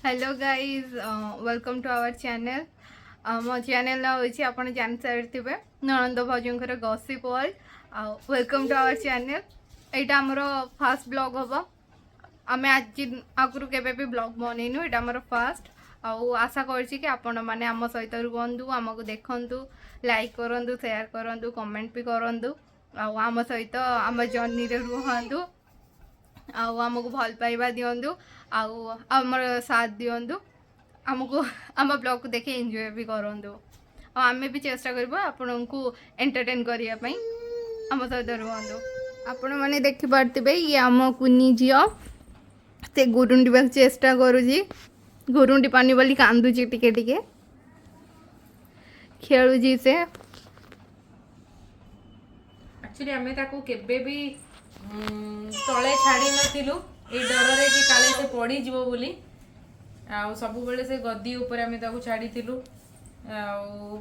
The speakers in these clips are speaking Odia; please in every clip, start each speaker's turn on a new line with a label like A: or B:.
A: Hello guys welcome to our channel मो चैनल ना होइछि आपण जान सारिथिबे ननंद भौजंकर gossip world welcome to our channel एटा हमर फर्स्ट ब्लॉग हबो आमे आज आगुरु केबे भी ब्लॉग बनेनु एटा हमर फर्स्ट आशा करछि कि आपण माने हम सहित रुहंतु हमको देखंतु लाइक करंतु शेयर करंतु कमेंट भी करंतु आम सहित आम जर्नी रे रुहंतु आमको भल पाइबा दिंतु आमर साथ दिंतु आमको आम ब्लॉग को देखे एंजॉय भी करूँ आमे भी चेष्टा करूँ आपण को एंटरटेन करने आम सहित रुहतु आपण मैंने देखिपे ये आम कुनी झी से गुरुंडी चेष्टा करुँगी गुरुंडी पानी बोली कांदुची टिके टिके खेलुजी से
B: एक्चुअली आमे ताको केबे भी तले छाड़ी नथिलु ए डर रे कि काले से पड़ी जीवो बोली आ सब बेले से गद्दी ऊपर आमे ताको छाड़ी थिलु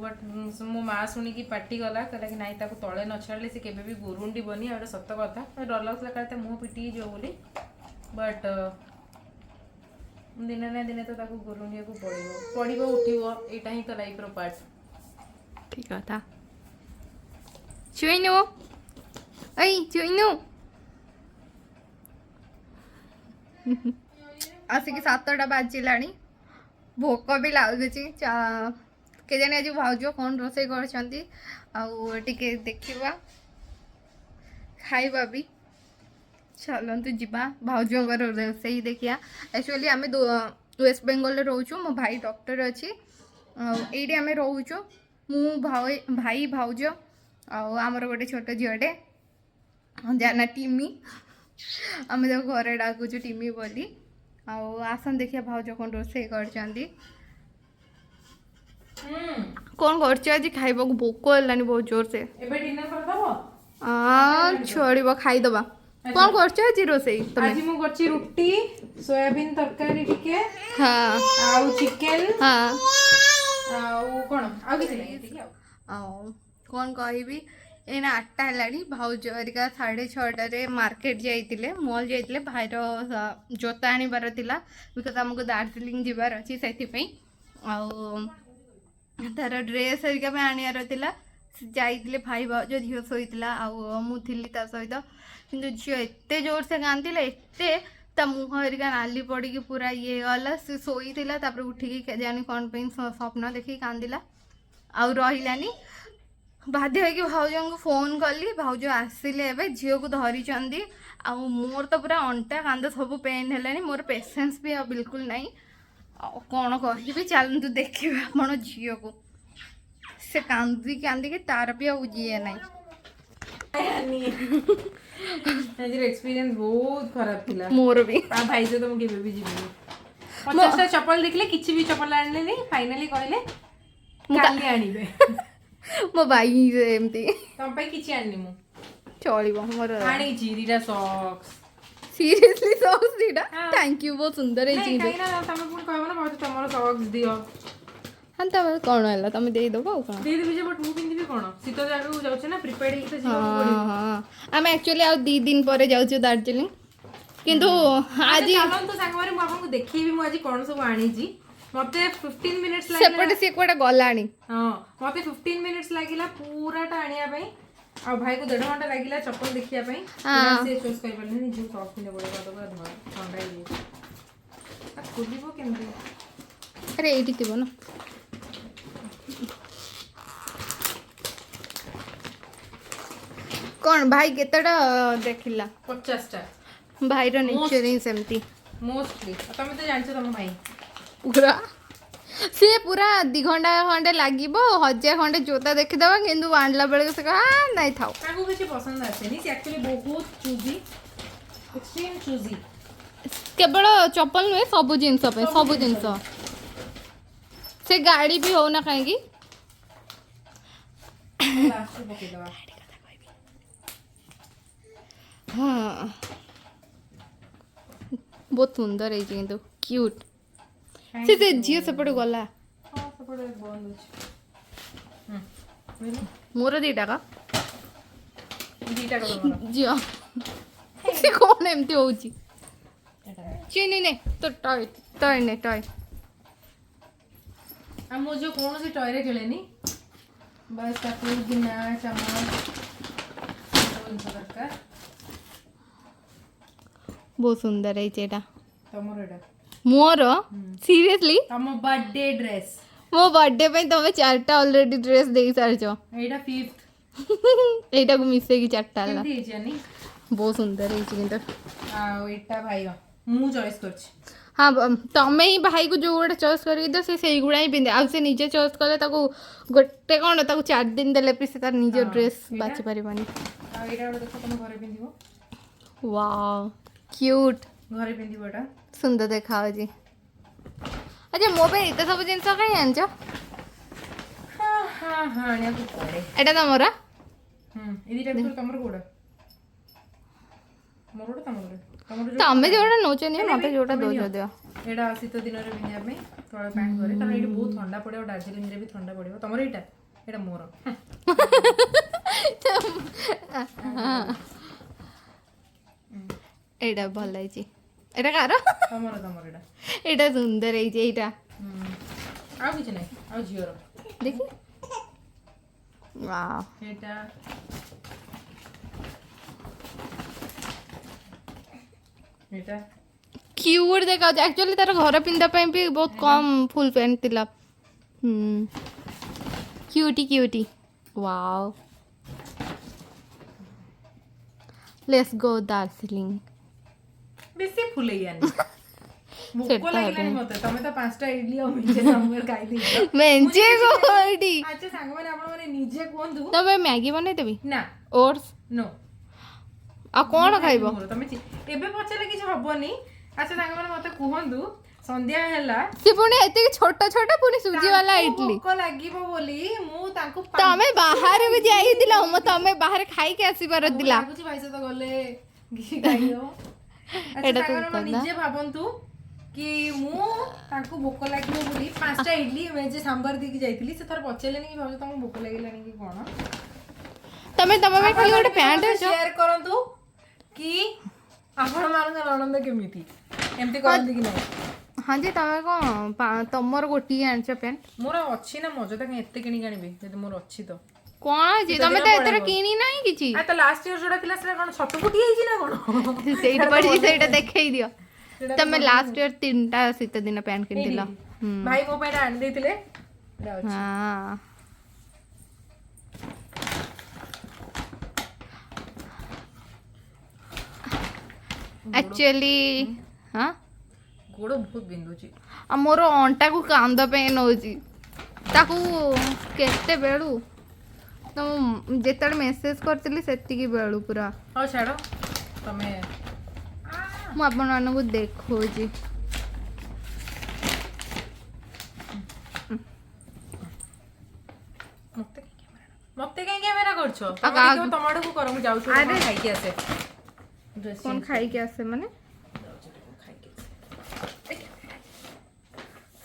B: बट मो माँ सुनी की पार्टी गला कहला कि नाई ताको तले न छाड़ले से केबे भी गुरुंडी बनी आ सत्य कथा डर लगला कहते मुंह पिटी जो बोली बट दिने ना दिने तो ताको गुरुंडी को पड़िबो उठिबो एटा ही तो लाइफ रो पार्ट
A: ठीक कथा चुइनु ऐ चुइनु आसिक 7टा बाजिलानी भोक भी लगुच के जाने आज भाउज कौन रोसे कर देखा खाइबा भी चलतु जावा भाउज रोसे देखिया एक्चुअली आम वेस्ट बेंगल रोचु मो भाई डॉक्टर अच्छी ये आम रोचु मु भाई भाउज आमर गोटे छोट झीटे जाना टीमी आम जो घर डाकुचु टीमी बोली आसन देखिए भाउज कौन रोसे कर कौन कर खाइबा भोक है बहुत जोर से छोड़ खाईदबा कौन कर रोसे
B: आज मु करछि रोटी सोयाबीन तरकारी टिके
A: हाँ
B: आउ चिकन
A: हाँ
B: आउ कोन आउ किछि नै ठीक है
A: कौन कहबी एना 8टा है भाउज हरिका 6:30 मार्केट जाइए मॉल जाइए भाईर जोता आनिबार थिला बिकज आमको दार्जिलिंग जीवार अच्छी से तार ड्रेस हरिका भी आनियार थिला जाइए भाई भाउज झील शोला मुझी ता सहित कि झील एत जोर से कांदिला एते ता मुह हरिका नाली पड़ी पूरा ये गला सी शोई उठिकी जानी कौन स्वप्न देखी कांदिला आउ रहिलानी बाध्य होगी भाउज को फोन कली भाउज आसिले झील को धरी मोर तो पूरा अंटा कांद सब पेन है मोर पेसेंस भी बिल्कुल नहीं कौन कह चलतु देखिए आप झील को से कांदी कांदिकी तार भी आए ना
B: एक्सपीरियंस बहुत खराब थिला
A: मोर भी
B: भाई से तो मुझे भी जीवन 50टा चप्पल देखले किछि भी चप्पल आनले नहीं फाइनली कहले काली आनिबे
A: मो भाई एमती
B: तम पे किछि आनी मु
A: चलिबो मोर
B: आनी जीरीरा सॉक्स
A: सीरियसली सॉक्स दीडा थैंक यू बहुत सुंदर है जी
B: नहीं ना तमे पुन कहबो ना बहुत तमरो सॉक्स दियो
A: हां तब कोन हला तमे देई दबो कोन
B: देई देबी जे बट मु पिंदिबी कोन शीत जागु जाउ छै ना प्रिपेयर्ड ही तो जीवन पड़िबो
A: हां हम एक्चुअली आ 2 दिन परे जाउ छी दार्जिलिंग किंतु आज
B: चलन तो सांग मारे मु आपन को देखिबी मु आज कोन सब आनी जी मते 15 मिनिट्स लागिला
A: सेपटे से कोडा गलानी
B: हां मते 15 मिनिट्स लागिला पूराटा आनिया पई आ भाई को 1.5 घंटा लागिला चप्पल देखिया पई से चॉइस कर परले जो सॉफ्ट ने बड़े बात पूरा ठंडा ही आ खुलिबो केमते
A: अरे एठी थिबो ना कौन भाई केतटा देखिला
B: 50टा
A: भाई रो नेचर ही सेमती
B: मोस्टली तमे तो जानछ तम भाई
A: पूरा सी पूरा 2 घंटा खंडे लगे 1000 खंडे जोता देखीदबा किंतु आनला बेले से नहीं था
B: ताको किछि पसंद आसेनी से एक्चुअली बहुत चूजी एक्सट्रीम चूजी
A: केवल चप्पल नुहे सब जिनस पे सब जिनस से गाड़ी भी हो ना कहीं
B: लास्ट पके दवा
A: हाँ बहुत सुंदर है किंतु क्यूट से झील सेपटे गला
B: हां सेपटे बंद अछि
A: मोर 2टा का
B: 2टा का
A: जियो से कौन एमती होची ଚିନି ନେ ତ ଟୟ ଟୟ ନେ ଟୟ
B: ଆଉ ମୋ ଝିଅ କୌଣସି ଟୟରେ ଖେଳେନି ବାସ୍ ତାକୁ ଗିନା ଚାମଚ ସବୁ ଜିନିଷ ଦରକାର।
A: ବହୁତ ସୁନ୍ଦର ହେଇଛି ଏଇଟା
B: ତମର ଏଇଟା
A: ମୋର ସିରିୟସଲି
B: ତମ ବର୍ଥଡେ ଡ୍ରେସ୍
A: ମୋ ବର୍ଥଡେ ପାଇଁ ତମେ 4ଟା ଅଲରେଡି ଡ୍ରେସ୍ ଦେଇ ସାରିଛ।
B: ଏଇଟା 5th
A: ଏଇଟାକୁ ମିଶେଇକି 4ଟା ହେଲା।
B: କେମିତି ହେଇଛି ଆନି?
A: ବହୁତ ସୁନ୍ଦର ହେଇଛି କିନ୍ତୁ
B: ଆଉ ଏଇଟା ଭାଇର ମୁଁ ଚଏସ୍ କରିଛି।
A: ହଁ ତମେ ହିଁ ଭାଇକୁ ଯୋଉ ଗୋଟେ ଚଏସ୍ କରିକି ଦିଅ ସେ ସେଇଗୁଡ଼ା ହିଁ ପିନ୍ଧେ। ଆଉ ସେ ନିଜେ ଚଏସ୍ କଲେ ତାକୁ ଗୋଟେ କ'ଣ ତାକୁ 4 ଦିନ ଦେଲେ ବି ସେ ତାର ନିଜ ଡ୍ରେସ୍ ବାଛି ପାରିବନି।
B: ଆଉ ଏଇଟା ଗୋଟେ ଦେଖ ତମ ଘରେ ପିନ୍ଧିବ।
A: ୱାଓ କ୍ୟୁଟ୍
B: ଘରେ ପିନ୍ଧିବ ଏଟା
A: ସୁନ୍ଦର ଦେଖାଯାଉଛି। ଆଚ୍ଛା ମୋ ପାଇଁ ଏତେ ସବୁ ଜିନିଷ କାହିଁ ଆଣିଛ?
B: ହଁ ହଁ ହଁ ଆଣିବାକୁ ପଡ଼େ।
A: ଏଇଟା ତମର?
B: ଏ ଦିଟା ଭିତରୁ ତମର କୋଉଟା? ମୋର ଗୋଟେ ତମର ଗୋଟେ
A: ତମେ ଯୋଉଟା ନଉଛ ନିଅ ମତେ ଯୋଉଟା ଦଉଛ ଦିଅ।
B: ଏଇଟା ଶୀତ ଦିନରେ ପିନ୍ଧିବା ପାଇଁ ତଳ ପ୍ୟାଣ୍ଟ କରେ କାରଣ ଏଇଠି ବହୁତ ଥଣ୍ଡା ପଡ଼ିବ ଦାର୍ଜିଲିଂରେ ବି ଥଣ୍ଡା ପଡ଼ିବ। ତମର ଏଇଟା ଏଇଟା ମୋର
A: ଏଇଟା ଭଲ ହେଇଛି। ଏଇଟା କାହାର?
B: ତମର ତମର ଏଇଟା
A: ଏଇଟା ସୁନ୍ଦର ହେଇଛି। ଏଇଟା
B: ଆଉ କିଛି ନାହିଁ ଆଉ ଝିଅର
A: ଦେଖି ୱାଓ
B: ଏଇଟା ଏଇଟା
A: କ୍ୟୁଟ୍ ଦେଖାଯାଉଛି। ଆକ୍ଚୁଆଲି ତାର ଘର ପିନ୍ଧା ପାଇଁ ବି ବହୁତ କମ୍ ଫୁଲ୍ ପ୍ୟାଣ୍ଟ ଥିଲା। QT QT wow let's go Darjeeling.
B: ବେଶୀ ଫୁଲେଇ ଆନି ଭୋକ
A: ସେଟା
B: ଲାଗିଲାଣି
A: ହେବନି।
B: ମତେ। ତମେ ତ 5ଟା ଇଡଲି ଆଉ ମେଞ୍ଚେ ସାମ୍ବର ଖାଇଦେଇଛ।
A: ମେଞ୍ଚେ କୋଉଠି?
B: ଆଚ୍ଛା ସାଙ୍ଗମାନେ ଆପଣ ମାନେ ନିଜେ କୁହନ୍ତୁ
A: ତମେ ମ୍ୟାଗି ବନେଇଦେବି
B: ନା
A: ଓଟ୍ସ
B: ନୋ
A: ଆଉ କ'ଣ ଖାଇବ?
B: ତମେ ଏବେ ପଚାରିଲେ କିଛି ହବନି। ଆଚ୍ଛା ସାଙ୍ଗମାନେ ମତେ କୁହନ୍ତୁ ସନ୍ଧ୍ୟା ହେଲା
A: ସେ ପୁଣି ଏତିକି ଛୋଟ ଛୋଟ ପୁଣି ସୁଜି ବାଲା
B: ତାଙ୍କୁ
A: ଇଡଲି।
B: ଭୋକ ଲାଗିବ ବୋଲି ମୁଁ ତାଙ୍କୁ
A: ତମେ ବାହାରକୁ ଯାଇଥିଲ ତମେ ବାହାରେ ଖାଇକି ଆସିପାରୁଥିଲା।
B: ଲାଗୁଛି ଭାଇ ସହିତ ଗଲେ କିଛି ଖାଇବ। ଆଚ୍ଛା
A: ଏଇଟା ତ
B: ସାଙ୍ଗମାନେ
A: କଥା।
B: ନିଜେ ଭାବନ୍ତୁ କି ମୁଁ ତାଙ୍କୁ ଭୋକ ଲାଗିବ ବୋଲି 5ଟା ଇଡଲି ମେଞ୍ଚେ ସାମ୍ବାର ଦେଇକି ଯାଇଥିଲି। ସେ ଥରେ ପଚାରିଲେନି କି ଭାଉଜ ତମକୁ ଭୋକ ଲାଗିଲାନି କି କ'ଣ?
A: ତମେ ତମ ପାଇଁ ଖାଲି ଗୋଟେ ପ୍ୟାଣ୍ଟ
B: ସେୟାର କରନ୍ତୁ କି ଆପଣମାନଙ୍କ ନଣନ୍ଦ କେମିତି ଏମିତି କରନ୍ତି କି ନାହିଁ?
A: ହଁ ଯେ ତମେ କ'ଣ ତମର ଗୋଟିଏ ଆଣିଛ ପ୍ୟାଣ୍ଟ?
B: ମୋର ଅଛି ନା ମଜା କାଇଁ ଏତେ କିଣିକି ଆଣିବି ଯଦି ମୋର ଅଛି ତ।
A: କ'ଣ ଅଛି? ତମେ ତ ଏଥର କିଣି ନାହିଁ କିଛି।
B: ତ ଲାଷ୍ଟ ଇୟର ଯୋଉଟା ଥିଲା ସେଟା କ'ଣ ଛୋଟ ଫୁଟି ହେଇଛି ନା କ'ଣ?
A: ସେଇଠି ପଡ଼ିଛି ସେଇଟା ଦେଖେଇ ଦିଅ। ତମେ ଲାଷ୍ଟ ଇୟର 3ଟା ଶୀତ ଦିନ ପ୍ୟାଣ୍ଟ କିଣିଥିଲ।
B: ଭାଇ ମୋ ପାଇଁ ଆଣି ଦେଇଥିଲେ।
A: ହଁ ଆକ୍ଚୁଆଲି ହଁ
B: ଗୋଡ଼ ବହୁତ ବିନ୍ଧୁଛି।
A: ଆଉ ମୋର ଅଣ୍ଟାକୁ କାନ୍ଦ ପେନ୍ ହେଉଛି। ତାକୁ କେତେବେଳୁ ତ ମୁଁ ଯେତେବେଳେ ମେସେଜ୍ କରିଥିଲି ସେତିକି ବେଳୁ ପୁରା।
B: ହଉ ଛାଡ଼ ତମେ
A: ମୁଁ ଆପଣମାନଙ୍କୁ ଦେଖଉଛି।
B: ମତେ କାଇଁ କ୍ୟାମେରା କରୁଛ? ତମ ଆଡକୁ କର ମୁଁ ଯାଉଛି ଖାଇକି ଆସେ।
A: କ'ଣ ଖାଇକି ଆସେ ମାନେ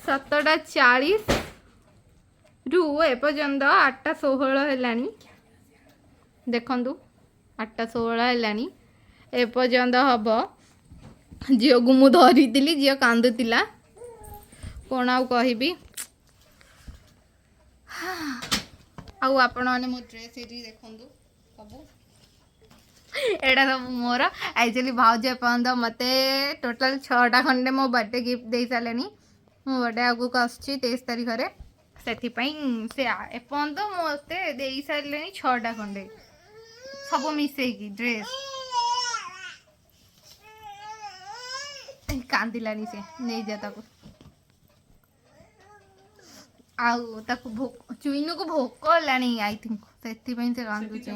A: 7:40ରୁ ଏପର୍ଯ୍ୟନ୍ତ 8:16 ହେଲାଣି। ଦେଖନ୍ତୁ 8:16 ହେଲାଣି। ଏପର୍ଯ୍ୟନ୍ତ ହବ। ଝିଅକୁ ମୁଁ ଧରିଥିଲି ଝିଅ କାନ୍ଦୁଥିଲା। କ'ଣ ଆଉ କହିବି। ଆଉ ଆପଣମାନେ ମୋ ଡ୍ରେସ୍ ଏଇଠି ଦେଖନ୍ତୁ ସବୁ। ଏଇଟା ସବୁ ମୋର। ଆକ୍ଚୁଆଲି ଭାଉଜ ଏପର୍ଯ୍ୟନ୍ତ ମୋତେ ଟୋଟାଲ୍ 6ଟା ଖଣ୍ଡେ ମୋ ବର୍ଥଡେ ଗିଫ୍ଟ ଦେଇ ସାରିଲେଣି। ମୋ ବର୍ଥଡେ ଆଗକୁ ଆସୁଛି 23 ତାରିଖରେ। ସେଥିପାଇଁ ସେ ଏପର୍ଯ୍ୟନ୍ତ ମୋତେ ଦେଇ ସାରିଲେଣି 6ଟା ଖଣ୍ଡେ ସବୁ ମିଶେଇକି ଡ୍ରେସ୍। କାନ୍ଦିଲାନି ସେ ନେଇଯା ତାକୁ। ଆଉ ତାକୁ ଚୁଇନୁକୁ ଭୋକ ହେଲାଣି ଆଇ ଥିଙ୍କ ସେଥିପାଇଁ ସେ କାନ୍ଦୁଛି।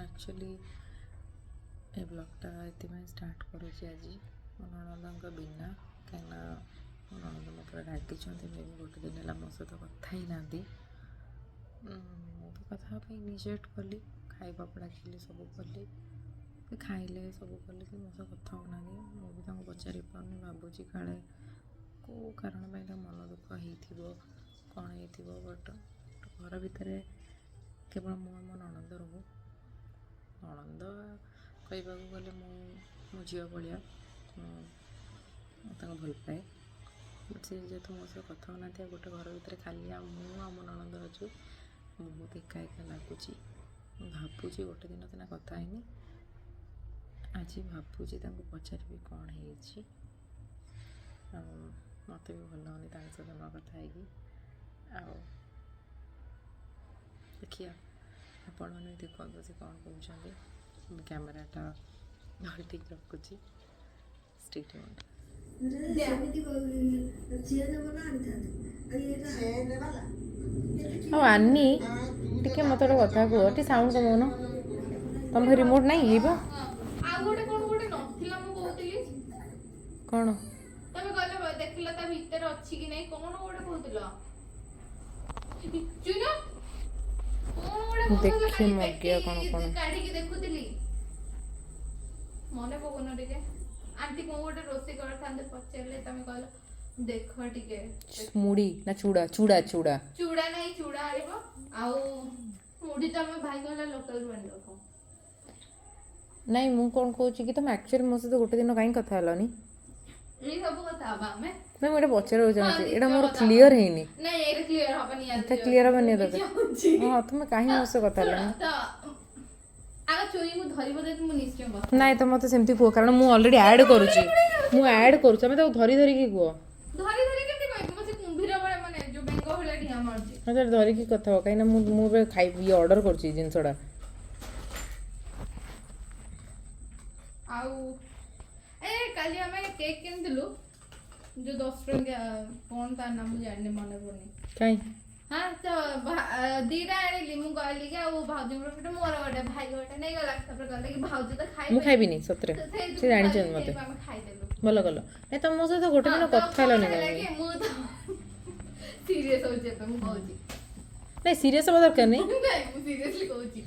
B: ଆକ୍ଚୁଆଲି ଏ ବ୍ଲଗ୍ଟା ଏଥିପାଇଁ ଷ୍ଟାର୍ଟ କରୁଛି ଆଜି ମୋ ନଣନ୍ଦଙ୍କ ବିନା। କାହିଁକିନା ମୋ ନଣନ୍ଦ ମୋ ଉପରେ ରାଗିଛନ୍ତି। ମେ ବି ଗୋଟେ ଦିନ ହେଲା ମୋ ସହିତ କଥା ହେଇନାହାନ୍ତି। ମୁଁ ବି କଥା ହେବା ପାଇଁ ଇନିସିଏଟ୍ କଲି। ଖାଇବାକୁ ଡାକିଲି ସବୁ କଲି ଖାଇଲେ ସବୁ କଲି କି ମୋ ସହ କଥା ହେଉନାହାନ୍ତି। ମୁଁ ବି ତାଙ୍କୁ ପଚାରି ପାରୁନି। ଭାବୁଛି କାଳେ କେଉଁ କାରଣ ପାଇଁ ତା ମନ ଦୁଃଖ ହେଇଥିବ କ'ଣ ହେଇଥିବ। ବଟ୍ ଘର ଭିତରେ କେବଳ ମୁଁ ଆମ ନଣନ୍ଦ ରହୁ। ନଣନ୍ଦ କହିବାକୁ ଗଲେ ମୋ ଝିଅ ଭଳିଆ ମୁଁ ତାଙ୍କୁ ଭଲ ପାଏ। ସେ ଯେହେତୁ ମୋ ସହ କଥା ହେଉନାହାନ୍ତି ଆଉ ଗୋଟେ ଘର ଭିତରେ ଖାଲି ଆଉ ମୁଁ ଆଉ ମୋ ନଣନ୍ଦ ଅଛୁ, ବହୁତ ଏକା ଏକା ଲାଗୁଛି। ମୁଁ ଭାବୁଛି ଗୋଟେ ଦିନ ସିନା କଥା ହେଇନି, ଆଜି ଭାବୁଛି ତାଙ୍କୁ ପଚାରିବି କ'ଣ ହେଇଛି। ଆଉ ମୋତେ ବି ଭଲ ହେଉନି ତାଙ୍କ ସହିତ ନ କଥା ହେଇକି। ଆଉ ଦେଖିବା ଆପଣମାନେ ବି ଦେଖନ୍ତୁ ସେ କ'ଣ କହୁଛନ୍ତି। କ୍ୟାମେରାଟା ଠିକ୍ ରଖୁଛି। ଷ୍ଟ୍ରିଟ୍ ଆଉ ଆନି ଟିକେ ମୋତେ ଗୋଟେ କଥା କୁହ, ଟିକେ ସାଉଣ୍ଡ କମଉନ। ତମ ରିମୋଟ ନାହିଁ ହେଇବ
A: ଆଉ ଗୋଟେ କଣ ଗୋଟେ ନଥିଲା ମୁଁ କହୁଥିଲି।
B: କ'ଣ?
A: ତମେ ଗଲେ ଦେଖିଲ ତା ଭିତରେ ଅଛି କି ନାଇଁ, କଣ ଗୋଟେ କହୁଥିଲ ଚୁନା? କଣ ଗୋଟେ
B: ଦେଖି ମଗିଆ କ'ଣ କ'ଣ
A: କାଢିକି ଦେଖୁଥିଲି, ମନେ ପକଉନ ଟିକେ। ଆଣ୍ଟି କଣ ଗୋଟେ ରୋଷେଇ କରିଥାନ୍ତେ ପଚାରିଲେ ତମେ କହିଲ ଦେଖ ଟିକେ।
B: ମୁଢ଼ି ନା ଚୁଡ଼ା? ଚୁଡ଼ା ଚୁଡ଼ା
A: ଚୁଡ଼ା ନାହିଁ, ଚୁଡ଼ା ଆଣିବ। ଆଉ ମୁଢି ତ ଆମେ ଭାଇ କହିଲା ଲୋକାଲ ଆଣି ରଖ।
B: ନାଇଁ ମୁଁ କ'ଣ କହୁଛି କି ତମେ ଆକ୍ଚୁଆଲି ମୋ ସହିତ ଗୋଟେ ଦିନ କାହିଁକି କଥା ହେଲନି?
A: ଏଇ ସବୁ କଥା ହବା ଆମେ।
B: ନାଇଁ ମୁଁ ଏଇଟା ପଚାରିବାକୁ ଚାହୁଁଛି, ଏଇଟା ମୋର କ୍ଲିୟର ହେଇନି।
A: ନାଇଁ ଏଇଟା କ୍ଲିୟର ହବନି,
B: ଏଇଟା କ୍ଲିୟର ହବନି ତତେ? ହଁ ତୁମେ କାହିଁକି ମୋ ସହ କଥା ହେଲନି?
A: ଆଗ ଚୁଇଙ୍କୁ ଧରିବ ଯଦି ମୁଁ ନିଶ୍ଚୟ କଥା।
B: ନାଇଁ ତ ମୋତେ ସେମିତି କୁହ, କାରଣ ମୁଁ ଅଲରେଡ଼ି ଆଡ଼୍ କରୁଛି। ମୁଁ ଆଡ଼୍ କରୁଛି, ତମେ ତାକୁ ଧରି ଧରିକି କୁହ।
A: ଧରି ଧରି କେମିତି କହିବି? ମୁଁ ସେ କୁମ୍ଭୀର ଭଳିଆ ମାନେ ଯୋଉ ବେଙ୍ଗ ଭଳିଆ ଠିଆ ମାରୁଛି।
B: ହଁ ତାହେଲେ ଧରିକି କଥା ହବ, କାହିଁକିନା ମୁଁ ଏବେ ଇଏ ଅର୍ଡ଼ର କରୁଛି ଜିନିଷଟା।
A: ଆଉ ଏ କାଲି ଆମେ କେକ୍ କିଣିଥିଲୁ ଯୋଉ 10 ଟଙ୍କିଆ, କଣ ତା ନାମ ମୁଁ ଜାଣିନି, ମନେ ପଡୁନି।
B: କାଇଁ?
A: ହଁ ତ ଦିଟା ଆଣିଲି। ମୁଁ କହିଲି କି ଆଉ ଭାଉଜଙ୍କର ଗୋଟେ ମୋର ଗୋଟେ ଭାଇ ଗୋଟେ ନେଇଗଲା। ତାପରେ କହିଲେ କି ଭାଉଜ ତ ଖାଇବେ,
B: ମୁଁ ଖାଇବିନି ସତରେ, ସେ ଜାଣିଛନ୍ତି ମୋତେ।
A: ଆମେ ଖାଇଦେଲୁ।
B: ଭଲ କଲ। ନାଇଁ ତମ ମୋ ସହିତ ଗୋଟେ ଦିନ କଥା ହେଲନି କାହିଁକି?
A: ମୁଁ ତ ସିରିୟସ୍ ହଉଛି ଏବେ, ମୁଁ କହୁଛି।
B: ନାଇଁ ସିରିୟସ୍ ହବା ଦରକାର ନାହିଁ।
A: ନାଇଁ ମୁଁ ସିରିୟସଲି କହୁଛି।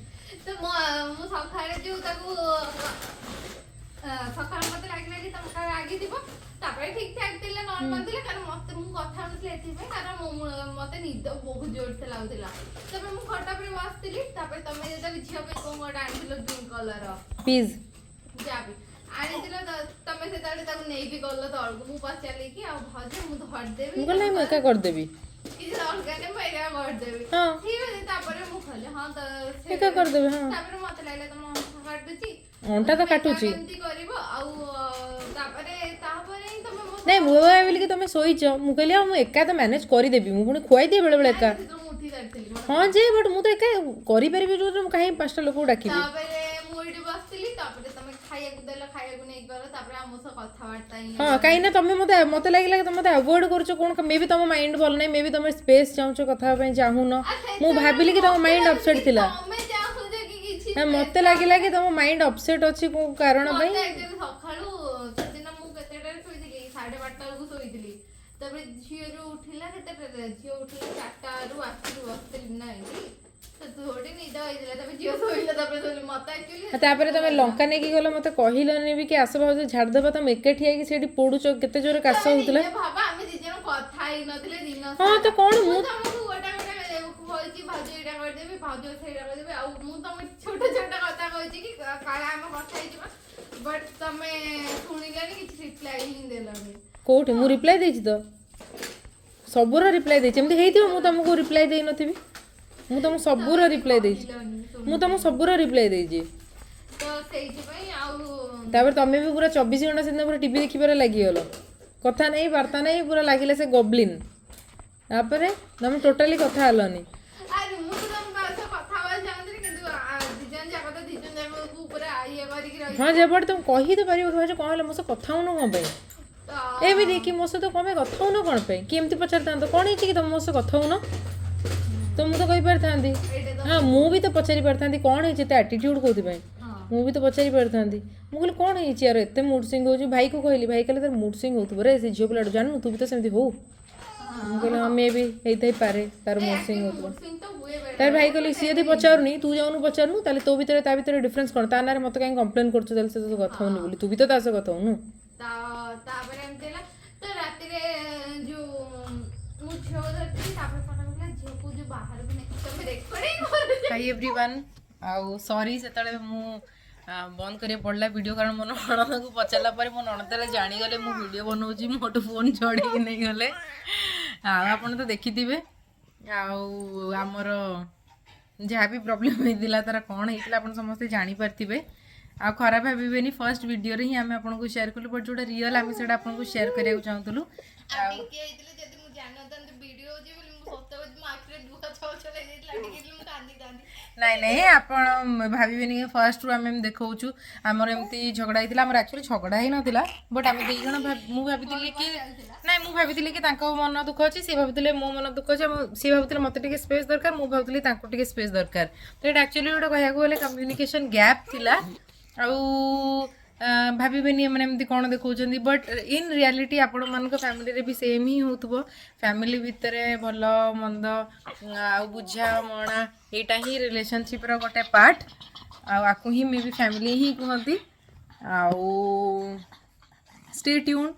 A: ତ ମୁଁ ସକାଳେ ଯୋଉ ତାକୁ ସକାଳେ ମତେ ଲାଗିଲା କି ତମ କାଳେ ରାଗିଥିବ। ତାପରେ ଠିକ ଠାକ ଥିଲା, ନର୍ମାଲ ଥିଲା। କାରଣ ମତେ ମୁଁ କଥା ହଉନଥିଲି ଏଥିପାଇଁ, କାରଣ ମତେ ନିଦ ବହୁତ ଜୋରସେ ଲାଗୁଥିଲା। ତାପରେ ମୁଁ ଖଟ ଉପରେ ବସିଥିଲି। ତାପରେ ତମେ ଯେତେବେଳେ ଝିଅ ପାଇଁ କଣ ଗୋଟେ ଆଣିଥିଲ ଗ୍ରୀନ କଲର
B: ପିଜ୍
A: ଯାବି ଆଣିଥିଲ, ତମେ ସେତେବେଳେ ତାକୁ ନେଇକି ଗଲ ତଳକୁ। ମୁଁ ପଚାରିଲି କି ଆଉ ଭାଉଜ ମୁଁ ଧରିଦେବି?
B: ମୁଁ କହିଲି ମୁଁ ଏକା କରିଦେବି।
A: କିଛି ଦରକାର ନାହିଁ, ମୁଁ ଏକା କରିଦେବି।
B: ହଁ
A: ଠିକ ଅଛି। ତାପରେ ମୁଁ କହିଲି ହଁ ତ
B: ଏକା କରିଦେବି। ହଁ
A: ତାପରେ ମତେ ଲାଗିଲା ତମ ଅଣ୍ଟା କାଟୁଛି,
B: ଅଣ୍ଟା ତ କାଟୁଛି।
A: ଏମିତି କରିବ। ଆଉ ତାପରେ ହିଁ ତମେ
B: ନାଇଁ ମୁଁ ଭାବିଲି କି ତମେ ଶୋଇଛ, ମୁଁ କହିଲି ଆଉ ମୁଁ ଏକା ତ ମ୍ୟାନେଜ କରିଦେବି, ମୁଁ ପୁଣି ଖୁଆଇଦିଏ ବେଳେ ବେଳେ ଏକା।
A: ମୁଁ ଉଠି ସାରିଥିଲି।
B: ହଁ ଯେ ବଟ୍ ମୁଁ ତ ଏକା କରିପାରିବି ଯୋଉ, ମୁଁ କାହିଁ 5ଟା ଲୋକକୁ ଡାକିବି?
A: ତାପରେ ମୁଁ ଏଇଠି ବସିଥିଲି। ତାପରେ ତମେ ଖାଇବାକୁ ଦେଲ, ଖାଇବାକୁ ନେଇକି ଗଲ। ତାପରେ ଆମ ସହ କଥାବାର୍ତ୍ତା
B: ହଁ କାହିଁକି ନା ତମେ ମତେ ଲାଗିଲା କି ତମେ ମତେ ଆଭଏଡ୍ କରୁଛ କଣ, ମେ ବି ତମ ମାଇଣ୍ଡ ଭଲ ନାହିଁ, ମେ ବି ତମେ ସ୍ପେସ୍ ଚାହୁଁଛ, କଥା ହେବା ପାଇଁ ଚାହୁଁନ। ମୁଁ ଭାବିଲି କି ତମ ମାଇଣ୍ଡ ଅପସେଟ୍ ଥିଲା। ମତେ ଲାଗିଲା କି ତମ ମାଇଣ୍ଡ ଅପସେଟ୍ ଅଛି କୋଉ କାରଣ ପାଇଁ।
A: ସକାଳୁ ସେଦିନ ମୁଁ କେତେଟାରେ ଶୋଇଥିଲି, 12:30 ବେଳକୁ ଶୋଇଥିଲି। ତାପରେ ଝିଅ ଯୋଉ ଉଠିଲା କେତେଟାରେ, ଝିଅ ଉଠିଲା 4ଟାରୁ ଆସିକି ବସିଥିଲି ନା ଏଇଠି। ଥୋଡ଼ି ନିଦ ହେଇଥିଲା। ତାପରେ ଝିଅ ଶୋଇଲା, ତାପରେ ଶୋଇଲି। ମତେ ଆକ୍ଚୁଆଲି
B: ତାପରେ ତମେ ଲଙ୍କା ନେଇକି ଗଲ, ମତେ କହିଲନି ବି କି ଆସ ଭାଉଜ ଝାଡ଼ିଦେବା। ତମେ ଏକାଠି ହେଇକି ସେଇଠି ପୋଡୁଛ, କେତେ ଜୋରେ କାଶ ହଉଥିଲା।
A: ଭାବା ଆମେ ଦି ଜଣ କଥା ହେଇନଥିଲେ ଦିନ
B: ହଁ ତ କଣ ମୁଁ
A: ତମକୁ ଗୋଟେ କହିଛି ଭାଉଜ ଏଇଟା କରିଦେବି, ଭାଉଜ ସେଇଟା କରିଦେବି। ଆଉ ମୁଁ ତମେ ଛୋଟ ଛୋଟ କଥା କହିଛି କି କାଳେ ଆମେ କଥା ହେଇଯିବା, ବଟ୍ ତମେ ଶୁଣିଲନି, କିଛି ରିପ୍ଲାଏ ହିଁ ଦେଲନି।
B: କୋଉଠି ମୁଁ ରିପ୍ଲାଏ ଦେଇଛି ତ, ସବୁର ରିପ୍ଲାଏ ଦେଇଛି। ଏମିତି ହେଇଥିବ ମୁଁ ତମକୁ ରିପ୍ଲାଏ ଦେଇନଥିବି? ମୁଁ ତମକୁ ସବୁର ରିପ୍ଲାଏ ଦେଇଛି, ମୁଁ ତମକୁ ସବୁର ରିପ୍ଲାଏ ଦେଇଛି।
A: ତ ସେଇଥିପାଇଁ ଆଉ
B: ତାପରେ ତମେ ବି ପୁରା 24 ଘଣ୍ଟା ସେଦିନ ପୁରା ଟିଭି ଦେଖିବାରେ ଲାଗିଗଲ, କଥା ନାହିଁ ବାର୍ତ୍ତା ନାହିଁ, ପୁରା ଲାଗିଲା ସେ ଗବ୍ଲିନ୍। ତାପରେ ତମେ ଟୋଟାଲି କଥା ହେଲନି। ହଁ ଯେପଟେ ତମେ କହି ତ ପାରିବ ଭାଉଜ କଣ ହେଲା, ମୋ ସହ କଥା ହଉନ କ'ଣ ପାଇଁ? ଏମିତି କି ମୋ ସହିତ କ'ଣ ପାଇଁ କଥା ହଉନ କ'ଣ ପାଇଁ, କି ଏମିତି ପଚାରିଥାନ୍ତ କ'ଣ ହେଇଛି କି ତମେ ମୋ ସହ କଥା ହଉନ? ତ ମୁଁ ତ କହିପାରିଥାନ୍ତି। ହଁ ମୁଁ ବି ତ ପଚାରି ପାରିଥାନ୍ତି କ'ଣ ହେଇଛି, ଏତେ ଆଟିଟ୍ୟୁଡ୍ କୋଉଥିପାଇଁ? ମୁଁ ବି ତ ପଚାରି ପାରିଥାନ୍ତି। ମୁଁ କହିଲି କ'ଣ ହେଇଛି ୟାର ଏତେ ମୁଡ୍ ସିଙ୍ଗ ହେଉଛି? ଭାଇକୁ କହିଲି, ଭାଇ କହିଲେ ତାର ମୁଡ୍ ସିଙ୍ଗ ହେଉଥିବ ରେ, ସେ ଝିଅ ପିଲାଠୁ ଜାଣିନୁ, ତୁ ବି ତ ସେମିତି ହଉ। ମୁଁ କହିଲି ହଁ ମେ ବି ହେଇଥାଇପାରେ ତାର ମୁଡ୍ ସିଙ୍ଗ ହେଉଥିବ। ତାର ଭାଇ କହିଲେ ସିଏ ଯଦି ପଚାରୁନି, ତୁ ଯାଉନୁ ପଚାରୁନୁ, ତାହେଲେ ତୋ ଭିତରେ ତା ଭିତରେ ଡିଫରେନ୍ସ କ'ଣ? ତା ନାଁରେ ମୋତେ କାହିଁ କମ୍ପ୍ଲେନ୍ କରୁଛୁ ତାହେଲେ ସେ ତ କଥା ହଉନି ବୋଲି? ତୁ ବି ତ ତା ସହ କଥା ହଉନୁ।
A: ତାପରେ ଏମିତି ହେଲା। ତ ରାତିରେ ଯୋଉ ମୁଁ ଝିଅ ଧରିଥିଲି, ତାପରେ ଝିଅକୁ ଯୋଉ ବାହାରକୁ ନେଇ ତମେ ରେକର୍ଡିଂ କରୁଛ।
B: ହାଇ ଏଭ୍ରିୱାନ୍, आउ सॉरी से मु बंद करिया पड़ला वीडियो कारण मो नणंद को पचारला पर मो नणंद जानीगले मु वीडियो बनाऊँ मोटू फोन छड़े नहीं गले आपन तो देखिथिबे आमर जहाँ भी प्रोब्लेम होता तार कौन होता आप समस्ते जानीपारे आ खराब भावेनि फर्स्ट वीडियो रे ही आम आपको शेयर कलु बट जोटा रियल आम से आपको शेयर करने चाहूँ नाई नाई आप भावेनि फर्स्ट रू आम देखा आमर एमती झगड़ा होता आम एक्चुअली झगड़ा ही नाला बट आम दी जन मुझे भाभी कि ना मुझे भाभी कि मन दुख अच्छी सी भावुले मो मन दुख अच्छे सी भावुले मत स्पेस दरकार मुझे भावुली स्पेस दरकार तो ये एक्चुअली गोटे कहूँ गले कम्युनिकेशन गैप थिला भावेनि मैंने एमती कौन देखा बट इन रियलिटी आपण मान फैमिली भी सेम ही हो फैमिली भितर भल मंद आ बुझा मणा यहाँ ही रिलेशनशिप रो गोटे पार्ट आपको ही मे भी फैमिली ही कहती स्टे ट्यून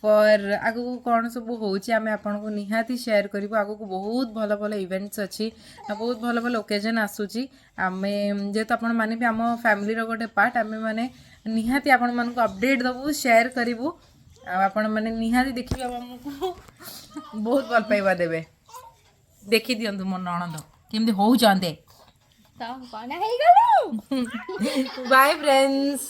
B: पर आगु कौन सब होमें आपको निहाती शेयर करूँ आगु को बहुत भल भल इवेंट्स अच्छी बहुत भल भल ओकेजन आसूची आम जेहेतु आपण मैंने भी आम फैमिली गोटे पार्ट आम मैंने निहाती आपण मानक अपडेट दबू शेयर करूँ आपण मैंने निहाती देखिए आमको बहुत भल पाइबा देवे देखी दिंतु मो नणंद केमती हो बाय फ्रेंड्स।